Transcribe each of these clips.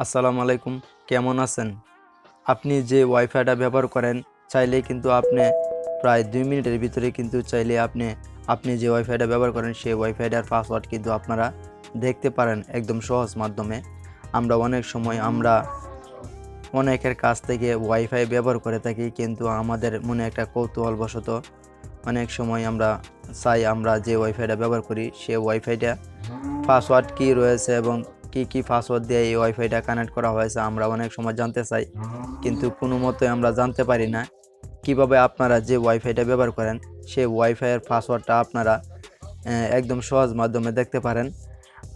আসসালামু আলাইকুম, কেমন আছেন? আপনি যে ওয়াইফাইটা ব্যবহার করেন চাইলেই কিন্তু আপনি প্রায় 2 মিনিটের ভিতরে কিন্তু চাইলে আপনি যে ওয়াইফাইটা ব্যবহার করেন সেই ওয়াইফাইটার পাসওয়ার্ড কিন্তু আপনারা দেখতে পারেন একদম সহজ মাধ্যমে। অনেক সময় আমরা অনেকের কাছ থেকে ওয়াইফাই ব্যবহার করে থাকি, কিন্তু আমাদের মনে একটা কৌতূহলবশত অনেক সময় আমরা চাই আমরা যে ওয়াইফাইটা ব্যবহার করি সে ওয়াইফাইটা পাসওয়ার্ড কী রয়েছে এবং কি পাসওয়ার্ড দিয়ে এই ওয়াইফাইটা কানেক্ট করা হয়েছে আমরা অনেক সময় জানতে চাই, কিন্তু কোনো মতেই আমরা জানতে পারি না। কিভাবে আপনারা যে ওয়াইফাইটা ব্যবহার করেন সেই ওয়াইফাইয়ের পাসওয়ার্ডটা আপনারা একদম সহজ মাধ্যমে দেখতে পারেন।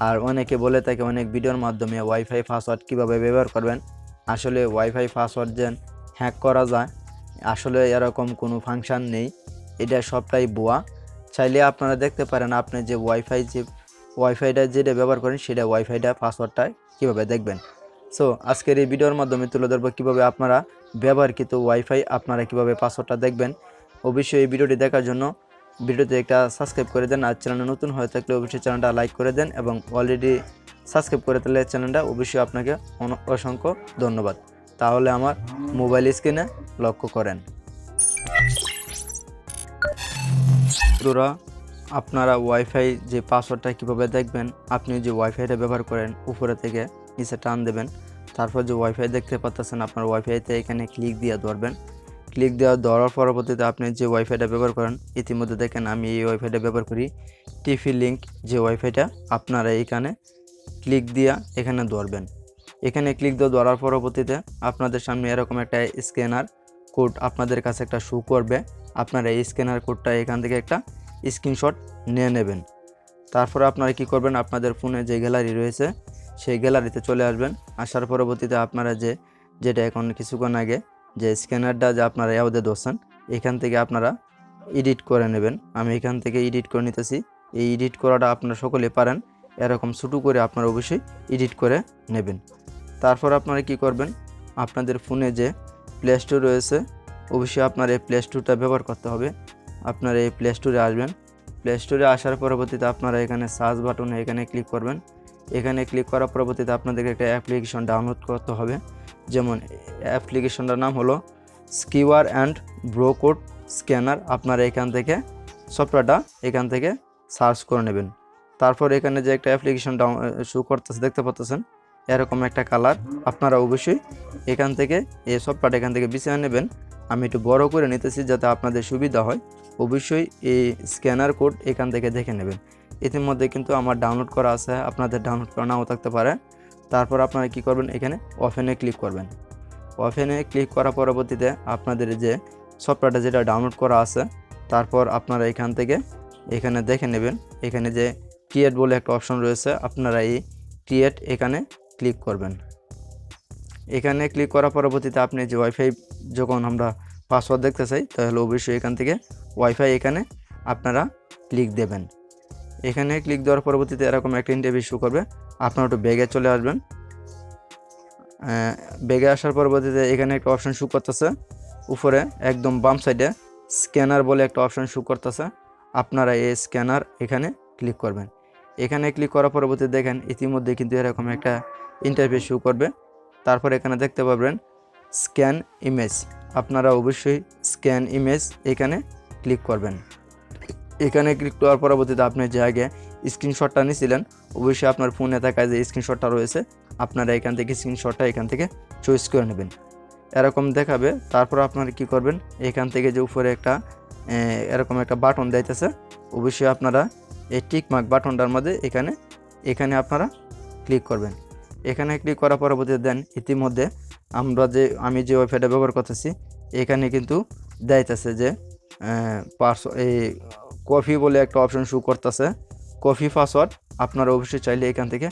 আর অনেকে বলে থাকে অনেক ভিডিওর মাধ্যমে ওয়াইফাই পাসওয়ার্ড কিভাবে ব্যবহার করবেন। আসলে ওয়াইফাই পাসওয়ার্ড যেন হ্যাক করা যায়, আসলে এরকম কোনো ফাংশন নেই, এটা সবটাই ভুয়া। চাইলে আপনারা দেখতে পারেন আপনি যে ওয়াইফাইটা যেটা ব্যবহার করেন সেটা ওয়াইফাইটা পাসওয়ার্ডটা কীভাবে দেখবেন। সো আজকের এই ভিডিওর মাধ্যমে তুলে ধরবো কীভাবে আপনারা ব্যবহারকৃত ওয়াইফাই আপনারা কীভাবে পাসওয়ার্ডটা দেখবেন। অবশ্যই এই ভিডিওটি দেখার জন্য ভিডিওতে একটা সাবস্ক্রাইব করে দেন, আর চ্যানেলে নতুন হয়ে থাকলে অবশ্যই চ্যানেলটা লাইক করে দেন, এবং অলরেডি সাবস্ক্রাইব করে থাকলে চ্যানেলটা অবশ্যই আপনাকে অসংখ্য ধন্যবাদ। তাহলে আমার মোবাইল স্ক্রিনে লক্ষ্য করেন। বন্ধুরা, আপনারা ওয়াইফাই যে পাসওয়ার্ডটা কীভাবে দেখবেন, আপনি যে ওয়াইফাইটা ব্যবহার করেন উপরে থেকে নিচে টান দেবেন, তারপর যে ওয়াইফাই দেখতে পাচ্ছেন আপনার ওয়াইফাইতে এখানে ক্লিক দিয়ে ধরবেন। ক্লিক দেওয়া ধরার পরবর্তীতে আপনি যে ওয়াইফাইটা ব্যবহার করেন, ইতিমধ্যে দেখেন আমি এই ওয়াইফাইটা ব্যবহার করি টিপি লিঙ্ক যে ওয়াইফাইটা, আপনারা এখানে ক্লিক দিয়া এখানে ধরবেন। এখানে ক্লিক দিয়ে ধরার পরবর্তীতে আপনাদের সামনে এরকম একটা স্ক্যানার কোড আপনাদের কাছে একটা শো করবে। আপনারা এই স্ক্যানার কোডটা এখান থেকে একটা স্ক্রিনশট নিয়ে নেবেন। তারপরে আপনারা কি করবেন, আপনাদের ফোনে যে গ্যালারি রয়েছে সেই গ্যালারিতে চলে আসবেন। আসার পরবর্তীতে আপনারা যেটা এখন কিছুক্ষণ আগে যে স্ক্যানারটা যে আপনারা ইয়াদে ধরছেন এখান থেকে আপনারা এডিট করে নেবেন। আমি এখান থেকে এডিট করে নিতেছি। এই এডিট করাটা আপনারা সকলে পারেন, এরকম ছোটো করে আপনারা অবশ্যই এডিট করে নেবেন। তারপর আপনারা কি করবেন, আপনাদের ফোনে যে প্লে স্টোর রয়েছে অবশ্যই আপনার এই প্লে স্টোরটা ব্যবহার করতে হবে। আপনারা এই প্লে স্টোরে আসবেন। প্লে স্টোরে আসার পরবর্তীতে আপনারা এখানে সার্চ বাটনে এখানে ক্লিক করবেন। এখানে ক্লিক করার পরবর্তীতে আপনাদেরকে একটা অ্যাপ্লিকেশন ডাউনলোড করতে হবে। যেমন অ্যাপ্লিকেশনটার নাম হলো স্কিওয়ার অ্যান্ড ব্রোকোড স্ক্যানার। আপনারা এখান থেকে সফটওয়্যারটা এখান থেকে সার্চ করে নেবেন। তারপর এখানে যে একটা অ্যাপ্লিকেশন শো করতেছে দেখতে পাচ্ছেন এরকম একটা কালার, আপনারা অবশ্যই এখান থেকে এই সফটওয়্যারটা এখান থেকে বেছে নেবেন। আমি একটু বড় করে নিতেছি যাতে আপনাদের সুবিধা হয়। অবশ্যই এই স্ক্যানার কোড এখান থেকে দেখে নেবেন। ইতিমধ্যে কিন্তু আমার ডাউনলোড করা আছে, আপনাদের ডাউনলোড করা নাও থাকতে পারে। তারপর আপনারা কি করবেন, এখানে ওপেনে ক্লিক করবেন। ওপেনে ক্লিক করার পরবর্তীতে আপনাদের যে সফটওয়্যারটা যেটা ডাউনলোড করা আছে তারপর আপনারা এখান থেকে এখানে দেখে নেবেন। এখানে যে ক্রিয়েট বলে একটা অপশন রয়েছে, আপনারা এই ক্রিয়েট এখানে ক্লিক করবেন। এখানে ক্লিক করার পরবর্তীতে আপনি যে ওয়াইফাই যখন আমরা পাসওয়ার্ড দেখতে চাই তাহলে অবশ্যই এখান থেকে ওয়াইফাই এখানে আপনারা ক্লিক দেবেন। এখানে ক্লিক দেওয়ার পরবর্তীতে এরকম একটা ইন্টারভিউ শো করবে। আপনারা একটু ব্যাগে চলে আসবেন। ব্যাগে আসার পরবর্তীতে এখানে একটা অপশন শো করতেছে উপরে একদম বাম সাইডে স্ক্যানার বলে একটা অপশন শো করতেছে। আপনারা এই স্ক্যানার এখানে ক্লিক করবেন। এখানে ক্লিক করার পরবর্তীতে দেখেন ইতিমধ্যে কিন্তু এরকম একটা ইন্টারভিউ শো করবে। তারপর এখানে দেখতে পাবেন স্ক্যান ইমেজ, আপনারা অবশ্যই স্ক্যান ইমেজ এখানে ক্লিক করবেন। এখানে ক্লিক করার পরবর্তীতে আপনি যে আগে স্ক্রিনশটটা নিয়েছিলেন অবশ্যই আপনার ফোনে থাকা যে স্ক্রিনশটটা রয়েছে আপনারা এখান থেকে স্ক্রিনশটটা এখান থেকে চয়েস করে নেবেন। এরকম দেখাবে। তারপর আপনারা কি করবেন, এখান থেকে যে উপরে একটা এরকম একটা বাটন দিতেছে অবশ্যই আপনারা এই টিক মার্ক বাটনটার মধ্যে এখানে আপনারা ক্লিক করবেন। এখানে ক্লিক করার পরবর্তীতে দেন ইতিমধ্যে আমি যে ওয়াইফাইটা ব্যবহার করতেছি এখানে কিন্তু দেখাইতেছে যে এই কফি বলে একটা অপশন শো করতেছে কফি পাসওয়ার্ড। আপনারা অবশ্যই চাইলে এখান থেকে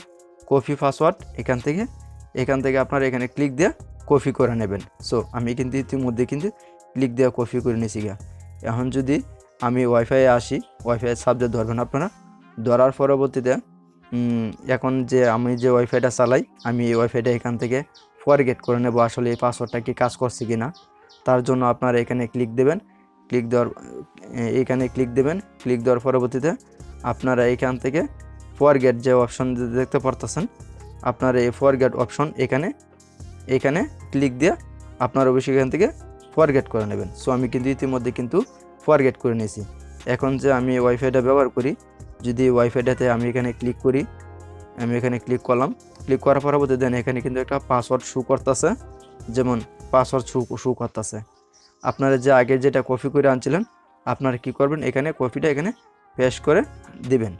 কফি পাসওয়ার্ড এখান থেকে আপনারা এখানে ক্লিক দিয়ে কপি করে নেবেন। সো আমি কিন্তু ইতিমধ্যে ক্লিক দিয়ে কপি করে নিয়েছি গা। এখন যদি আমি ওয়াইফাইয়ে আসি, ওয়াইফাই সাবজেক্ট ধরবেন আপনারা। ধরার পরবর্তীতে এখন যে আমি যে ওয়াইফাইটা চালাই আমি এই ওয়াইফাইটা এখান থেকে ফরগেট করে নেব আসলে এই পাসওয়ার্ডটা কি কাজ করছে কি না। তার জন্য আপনারা এখানে ক্লিক দেবেন। ক্লিক দেওয়ার পরবর্তীতে আপনারা এখান থেকে ফরগেট যে অপশন দেখতে পারতেছেন আপনার এই ফরগেট অপশন এখানে ক্লিক দিয়ে আপনারা অবশ্যই এখান থেকে ফরগেট করে নেবেন। সো আমি কিন্তু ইতিমধ্যে কিন্তু ফরগেট করে নিয়েছি। এখন যে আমি ওয়াইফাইটা ব্যবহার করি, যদি ওয়াইফাইটাতে আমি এখানে ক্লিক করি, আমি এখানে ক্লিক করলাম, ক্লিক করার পরবর্তী দেন এখানে কিন্তু একটা পাসওয়ার্ড শো করতেছে, যেমন পাসওয়ার্ড শো করতেছে। আপনারা যে আগে যেটা কপি করে আনছিলেন আপনারা কি করবেন, এখানে কপিটা এখানে পেস্ট করে দিবেন।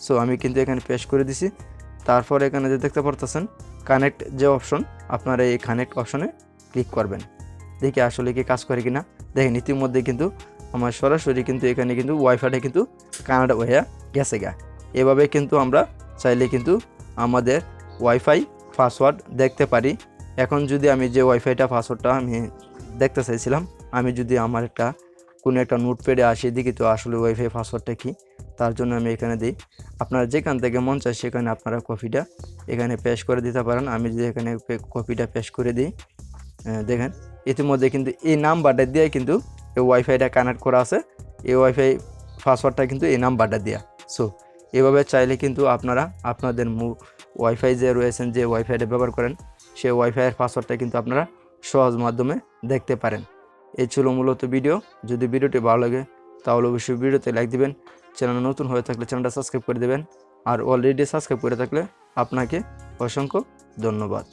সো আমি কিন্তু এখানে পেস্ট করে দিছি। তারপর এখানে যে দেখতে পারতেছেন কানেক্ট যে অপশন, আপনারা এই কানেক্ট অপশনে ক্লিক করবেন। দেখি আসলে কি কাজ করে কিনা। দেখেন ইতিমধ্যে কিন্তু আমার সরাসরি কিন্তু এখানে কিন্তু ওয়াইফাইটা কিন্তু কানেক্ট হয়ে গেছে গা। এভাবে কিন্তু আমরা চাইলে কিন্তু আমাদের ওয়াইফাই পাসওয়ার্ড দেখতে পারি। এখন যদি আমি যে ওয়াইফাইটা পাসওয়ার্ডটা আমি দেখতে চাইছিলাম, আমি যদি আমার কোনো একটা নোটপ্যাডে আসি দেখি তো আসলে ওয়াইফাই পাসওয়ার্ডটা কি, তার জন্য আমি এখানে দিই। আপনারা যেখান থেকে মন চায় সেখানে আপনারা কপিটা এখানে পেস্ট করে দিতে পারেন। আমি যদি এখানে কপিটা পেস্ট করে দিই, দেখেন ইতিমধ্যে কিন্তু এই নাম্বারটা দিয়ে কিন্তু এই ওয়াইফাইটা কানেক্ট করা আছে। এই ওয়াইফাই পাসওয়ার্ডটা কিন্তু এই নাম্বারটা দেওয়া। সো এভাবে চাইলে কিন্তু আপনারা আপনাদের ওয়াইফাই যে রয়েছেন, যে ওয়াইফাইটা ব্যবহার করেন, সেই ওয়াইফাইয়ের পাসওয়ার্ডটা কিন্তু আপনারা সহজ মাধ্যমে দেখতে পারেন। এই ছিল মূলত ভিডিও। যদি ভিডিওটি ভালো লাগে তাহলে অবশ্যই ভিডিওতে লাইক দিবেন। চ্যানেল নতুন হয়ে থাকলে চ্যানেলটা সাবস্ক্রাইব করে দেবেন। আর অলরেডি সাবস্ক্রাইব করে থাকলে আপনাকে অসংখ্য ধন্যবাদ।